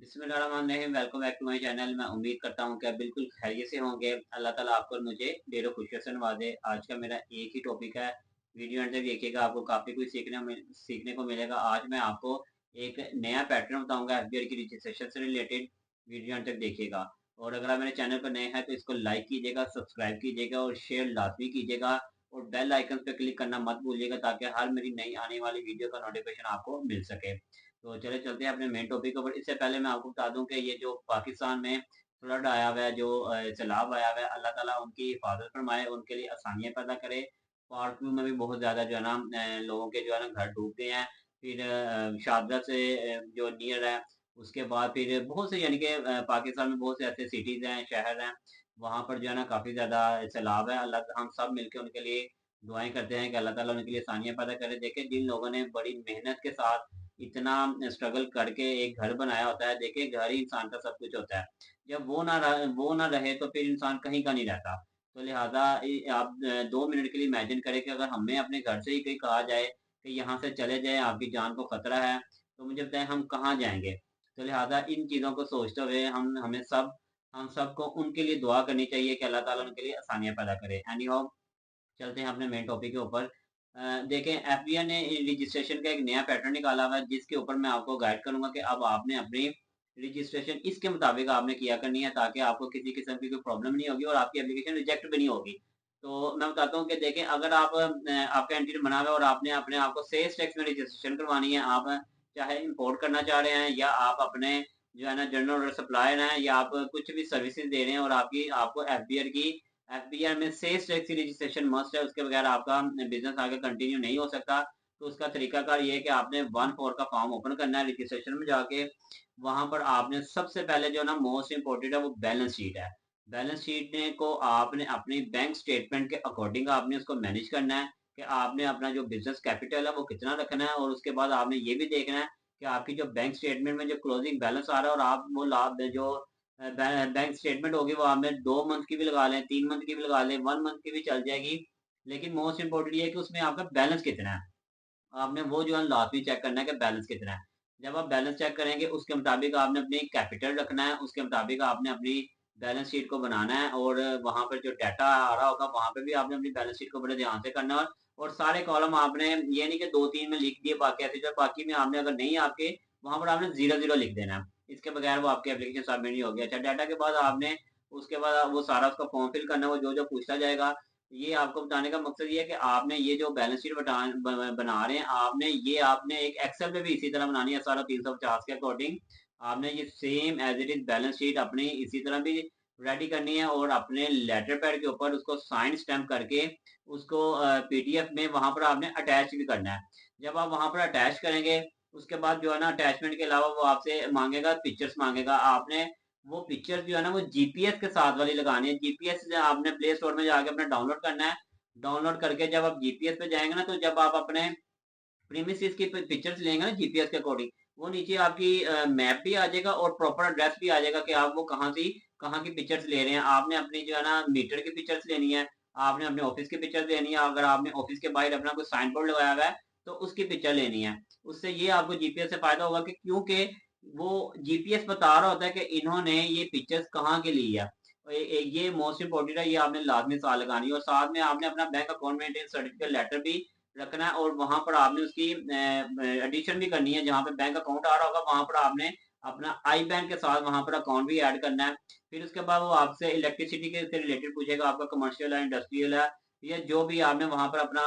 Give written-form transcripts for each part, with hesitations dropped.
बिस्मिल्लाहिर्रहमानिर्रहीम। Welcome back to my channel. मैं उम्मीद करता हूँ कि आप बिल्कुल खैरियत से होंगे। अल्लाह ताला आपको और मुझे ढेरों खुशियों से नवाजे। आज का मेरा एक ही टॉपिक है, वीडियो अंत तक देखिएगा, आपको काफ़ी कुछ सीखने को मिलेगा। आज मैं आपको एक नया पैटर्न बताऊंगा एफबीआर की रजिस्ट्रेशन से रिलेटेड। वीडियो अंत तक देखिएगा। और अगर आप मेरे चैनल पर नए हैं तो इसको लाइक कीजिएगा, सब्सक्राइब कीजिएगा और शेयर लाजमी कीजिएगा। और बेल आइकन पे क्लिक करना मत भूलिएगा ताकि हर मेरी नई आने वाली वीडियो का नोटिफिकेशन आपको मिल सके। तो चले चलते हैं अपने मेन टॉपिक के ऊपर। इससे पहले मैं आपको बता दूं कि ये जो पाकिस्तान में फ्लड आया हुआ है, जो सैलाब आया हुआ है, अल्लाह ताला उनकी हिफाजत फरमाए, उनके लिए आसानियां पैदा करे। पार्क में भी बहुत ज्यादा जो है ना लोगों के जो है ना घर डूब गए हैं। फिर शारजा से जो नियर है, उसके बाद फिर बहुत से यानी कि पाकिस्तान में बहुत से ऐसे सिटीज हैं, शहर हैं, वहां पर जो है ना काफी ज्यादा सैलाब है। अल्लाह हम सब मिलकर उनके लिए दुआएं करते हैं कि अल्लाह ताला उनके लिए आसानियां पैदा करे। देखें, जिन लोगों ने बड़ी मेहनत के साथ इतना स्ट्रगल करके एक घर बनाया होता है, देखिए घर ही इंसान का सब कुछ होता है। जब वो ना रहे तो फिर इंसान कहीं का नहीं रहता। तो लिहाजा आप 2 मिनट के लिए इमेजिन करें कि अगर हमें अपने घर से ही कहीं कहा जाए कि यहाँ से चले जाए, आपकी जान को खतरा है, तो मुझे बताएं हम कहाँ जाएंगे। तो लिहाजा इन चीजों को सोचते हुए हम सबको उनके लिए दुआ करनी चाहिए कि अल्लाह ताला उनके लिए आसानियां पैदा करे। एनी हाउ, चलते हैं अपने मेन टॉपिक के ऊपर। देखें, एफबीआई ने रजिस्ट्रेशन का एक नया पैटर्न निकाला हुआ है जिसके ऊपर मैं आपको गाइड करूंगा कि अब आपने अपनी रजिस्ट्रेशन इसके मुताबिक आपने किया करनी है ताकि आपको किसी किस्म की कोई प्रॉब्लम नहीं होगी और आपकी एप्लीकेशन रिजेक्ट भी नहीं होगी। तो मैं बताता हूँ कि देखें, अगर आप आपका एंटिटी बना हुआ है और आपने अपने आप को सेल्स टैक्स में रजिस्ट्रेशन करवानी है, आप चाहे इंपोर्ट करना चाह रहे हैं या आप अपने जो है ना जनरल सप्लायर हैं या आप कुछ भी सर्विसेज दे रहे हैं और आपको एफबीआर में सेल्स टैक्स की रजिस्ट्रेशन मस्ट है, उसके बगैर आपका बिजनेस आगे कंटिन्यू नहीं हो सकता। तो उसका तरीकाकार ये है कि आपने 1(4) का फॉर्म ओपन करना है। रजिस्ट्रेशन में जाके वहां पर आपने सबसे पहले जो ना मोस्ट इम्पोर्टेंट है वो बैलेंस शीट है। बैलेंस शीट ने को आपने अपनी बैंक स्टेटमेंट के अकॉर्डिंग आपने उसको मैनेज करना है कि आपने अपना जो बिजनेस कैपिटल है वो कितना रखना है। और उसके बाद आपने ये भी देखना है कि आपकी जो बैंक स्टेटमेंट में जो क्लोजिंग बैलेंस आ रहा है और आप वो लाभ जो बैंक स्टेटमेंट होगी वो आपने 2 मंथ की भी लगा लें, 3 मंथ की भी लगा लें, 1 मंथ की भी चल जाएगी। लेकिन मोस्ट इम्पोर्टेंट ये है कि उसमें आपका बैलेंस कितना है। आपने वो जो है लाजमी चेक करना है कि बैलेंस कितना है। जब आप बैलेंस चेक करेंगे उसके मुताबिक आपने अपनी कैपिटल रखना है, उसके मुताबिक आपने अपनी बैलेंस शीट को बनाना है। और वहां पर जो डाटा आ रहा होगा वहां पर भी आपने अपनी बैलेंस शीट को बड़े ध्यान से करना है। और सारे कॉलम आपने ये नहीं कि 2-3 में लिख दिए बाकी ऐसे, जो बाकी में आपने अगर नहीं आपके वहां पर आपने 0-0 लिख देना है। इसके बगैर वो आपकी एप्लीकेशन सबमिट नहीं होगी। अच्छा, डाटा के बाद आपने उसके बाद वो सारा उसका फॉर्म फिल करना है, वो जो जो पूछता जाएगा। ये आपको बताने का मकसद ये है कि आपने ये जो बैलेंस शीट बना रहे हैं, आपने एक एक्सेल में भी इसी तरह बनानी है, सारा 350 के अकॉर्डिंग। आपने ये same as it is balance sheet अपनी इसी तरह भी रेडी करनी है और अपने लेटर पैड के ऊपर उसको साइन स्टैम्प करके उसको पीडीएफ में वहां पर आपने अटैच भी करना है। जब आप वहां पर अटैच करेंगे उसके बाद जो है ना अटैचमेंट के अलावा वो आपसे मांगेगा, पिक्चर्स मांगेगा। आपने वो पिक्चर जो है ना वो जीपीएस के साथ वाली लगानी है। जीपीएस आपने प्ले स्टोर में जाके अपना डाउनलोड करना है। डाउनलोड करके जब आप जीपीएस पे जाएंगे ना, तो जब आप अपने प्रीमिसेस की पिक्चर्स लेंगे ना जीपीएस के अकॉर्डिंग, वो नीचे आपकी मैप भी आ जाएगा और प्रॉपर एड्रेस भी आ जाएगा कि आप वो कहाँ की पिक्चर्स ले रहे हैं। आपने अपनी जो है ना मीटर की पिक्चर्स लेनी है, आपने अपने ऑफिस की पिक्चर्स लेनी है, अगर आपने ऑफिस के बाहर अपना कोई साइन बोर्ड लगाया हुआ है तो उसकी पिक्चर लेनी है। उससे ये आपको जीपीएस से फायदा होगा कि क्योंकि वो जीपीएस बता रहा होता है कि इन्होंने ये पिक्चर्स कहाँ के ली है। ये मोस्ट इंपोर्टेंट है, ये आपने लाजमी साथ लगानी है। और साथ में आपने अपना bank account maintain certificate letter भी रखना है और वहां पर आपने उसकी एडिशन भी करनी है। जहां पे बैंक अकाउंट आ रहा होगा वहां पर आपने अपना आई बैंक के साथ वहां पर अकाउंट भी ऐड करना है। फिर उसके बाद वो आपसे इलेक्ट्रिसिटी के से रिलेटेड पूछेगा, आपका कमर्शियल है, इंडस्ट्रियल है, या जो भी आपने वहां पर अपना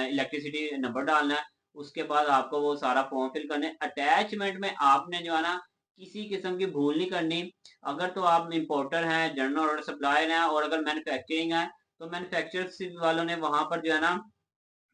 इलेक्ट्रिसिटी नंबर डालना है। उसके बाद आपको वो सारा फॉर्म फिल करने। अटैचमेंट में आपने जो है ना किसी किस्म की भूल नहीं करनी। अगर तो आप इम्पोर्टर हैं, जनरल ऑर्डर सप्लायर हैं, और अगर मैन्युफैक्चरिंग है तो मैन्युफैक्चर वालों ने वहां पर जो है ना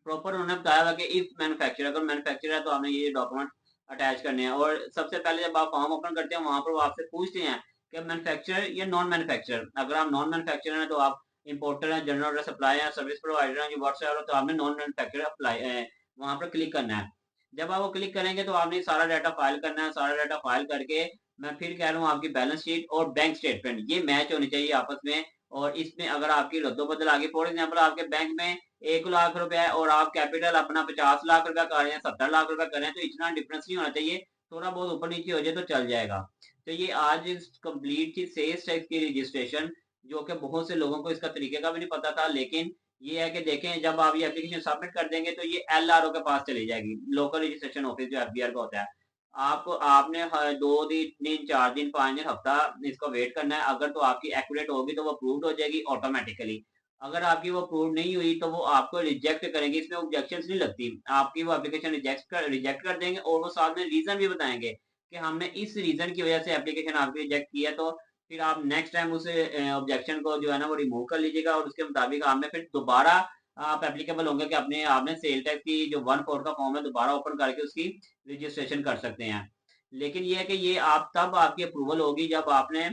प्रॉपर उन्होंने बताया हुआ कि इफ मैन्युफैक्चर, अगर मैन्युफैक्चर है तो आपने ये डॉक्यूमेंट अटैच करने हैं। और सबसे पहले जब आप फॉर्म ओपन करते हैं वहां पर वो आपसे पूछते हैं कि मैन्युफैक्चर या नॉन मैन्युफैक्चर। अगर आप नॉन मैन्युफैक्चर हैं तो आप इंपोर्टर हैं, जनरल सप्लाई है, सर्विस प्रोवाइडर है, जो व्हाट्सएप तो आपने नॉन मैन्युफैक्चर अप्लाई वहां पर क्लिक करना है। जब आप वो क्लिक करेंगे तो आपने सारा डाटा फाइल करना है। सारा डाटा फाइल करके मैं फिर कह रहा हूँ आपकी बैलेंस शीट और बैंक स्टेटमेंट ये मैच होनी चाहिए आपस में। और इसमें अगर आपकी रद्दोबदल आ गई, फॉर एग्जाम्पल आपके बैंक में 1 लाख रुपए है और आप कैपिटल अपना 50 लाख रुपया कर रहे हैं, 70 लाख रुपया कर रहे हैं, तो इतना डिफरेंस नहीं होना चाहिए। थोड़ा बहुत ऊपर नीचे हो जाए तो चल जाएगा। तो ये आज कंप्लीट थी सेल्स टैक्स की रजिस्ट्रेशन, जो कि बहुत से लोगों को इसका तरीके का भी नहीं पता था। लेकिन ये है कि देखें, जब आप ये एप्लीकेशन सबमिट कर देंगे तो ये एलआरओ के पास चली जाएगी, लोकल रजिस्ट्रेशन ऑफिस जो एफबीआर का होता है। आपको आपने 2 दिन 4 दिन 5 दिन हफ्ता इसको वेट करना है। अगर तो आपकी एक्यूरेट होगी तो वो अप्रूव्ड हो जाएगी ऑटोमेटिकली। अगर आपकी वो अप्रूव नहीं हुई तो वो आपको रिजेक्ट करेंगे, इसमें ऑब्जेक्शन नहीं लगती। आपकी वो एप्लीकेशन रिजेक्ट कर देंगे और वो साथ में रीजन भी बताएंगे कि हमने इस रीजन की वजह से एप्लीकेशन आपकी रिजेक्ट किया। तो फिर आप नेक्स्ट टाइम उस ऑब्जेक्शन को जो है ना वो रिमूव कर लीजिएगा, और उसके मुताबिक आपने फिर दोबारा आप एप्लीकेबल होंगे कि अपने आपने सेल टैक्स की जो 1/4 का फॉर्म है दोबारा ओपन करके उसकी रजिस्ट्रेशन कर सकते हैं। लेकिन ये है कि ये आप तब आपकी अप्रूवल होगी जब आपने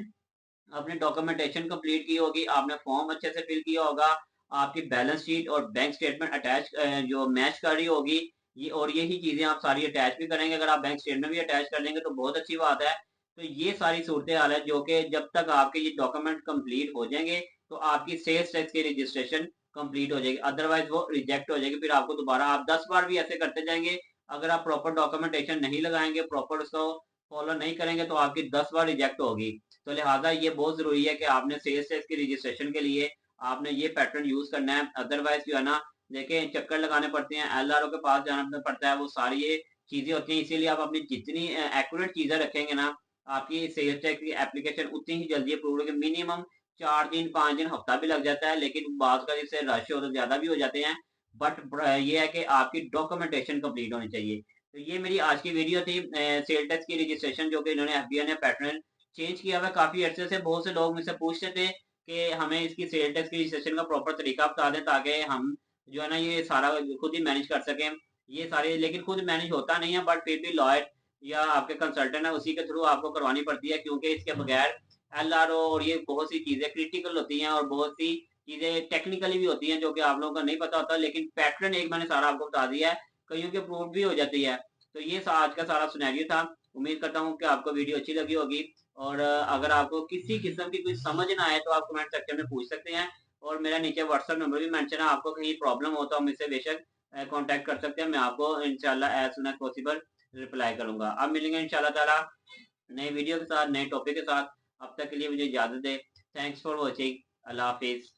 अपनी डॉक्यूमेंटेशन कंप्लीट की होगी, आपने फॉर्म अच्छे से फिल किया होगा, आपकी बैलेंस शीट और बैंक स्टेटमेंट अटैच जो मैच कर रही होगी। ये और यही चीजें आप सारी अटैच भी करेंगे। अगर आप बैंक स्टेटमेंट भी अटैच कर देंगे तो बहुत अच्छी बात है। तो ये सारी सूरत हाल है जो कि जब तक आपके ये डॉक्यूमेंट कंप्लीट हो जाएंगे तो आपकी सेल्स टैक्स की रजिस्ट्रेशन कंप्लीट हो जाएगी, अदरवाइज वो रिजेक्ट हो जाएगी। फिर आपको दोबारा आप 10 बार भी ऐसे करते जाएंगे। अगर आप प्रॉपर डॉक्यूमेंटेशन नहीं लगाएंगे, प्रॉपर उसको फॉलो नहीं करेंगे तो आपकी 10 बार रिजेक्ट होगी। तो लिहाजा ये बहुत जरूरी है कि आपने सेल्स टैक्स की रजिस्ट्रेशन के लिए आपने ये पैटर्न यूज करना है। अदरवाइज जो है ना, देखें, चक्कर लगाने पड़ते हैं, एलआरओ के पास जाना पड़ता है, वो सारी ये चीजें होती हैं। इसीलिए आप अपनी जितनी एक्यूरेट चीजें रखेंगे ना, आपकी सेल्स टैक्स की एप्लीकेशन उतनी ही जल्दी अप्रूव होगी। मिनिमम 4 दिन 5 दिन हफ्ता भी लग जाता है, लेकिन बाद का जिससे रश हो तो ज्यादा भी हो जाते हैं। बट ये है कि आपकी डॉक्यूमेंटेशन कंप्लीट होनी चाहिए। तो ये मेरी आज की वीडियो थी, सेल टैक्स की रजिस्ट्रेशन जो कि इन्होंने एफबीआई ने पैटर्न चेंज किया हुआ। काफी अर्से से बहुत से लोग मुझसे पूछते थे कि हमें इसकी सेल टैक्स की रजिस्ट्रेशन का प्रॉपर तरीका बता दें ताकि हम जो है ना ये सारा खुद ही मैनेज कर सकें। ये सारे लेकिन खुद मैनेज होता नहीं है, बट फिर भी लॉयर या आपके कंसल्टेंट है उसी के थ्रू आपको करवानी पड़ती है, क्योंकि इसके बगैर एलआरओ और ये बहुत सी चीजें क्रिटिकल होती हैं और बहुत सी चीजें टेक्निकली भी होती हैं जो कि आप लोगों को नहीं पता होता। लेकिन पैटर्न एक मैंने सारा आपको बता दिया है, कईयों की अप्रूव भी हो जाती है। तो ये आज का सारा सिनेरियो था। उम्मीद करता हूँ कि आपको वीडियो अच्छी लगी होगी। और अगर आपको किसी किस्म की कोई समझ ना आए तो आप कमेंट सेक्शन में पूछ सकते हैं। और मेरा नीचे व्हाट्सएप नंबर भी मेंशन है, आपको कहीं प्रॉब्लम हो तो आप मुझसे बेशक कांटेक्ट कर सकते हैं। मैं आपको इंशाल्लाह as soon as possible reply करूंगा। अब मिलेंगे इंशाल्लाह ताला नए वीडियो के साथ, नए टॉपिक के साथ। अब तक के लिए मुझे इजाजत दे। Thanks for watching. अल्लाह हाफिज।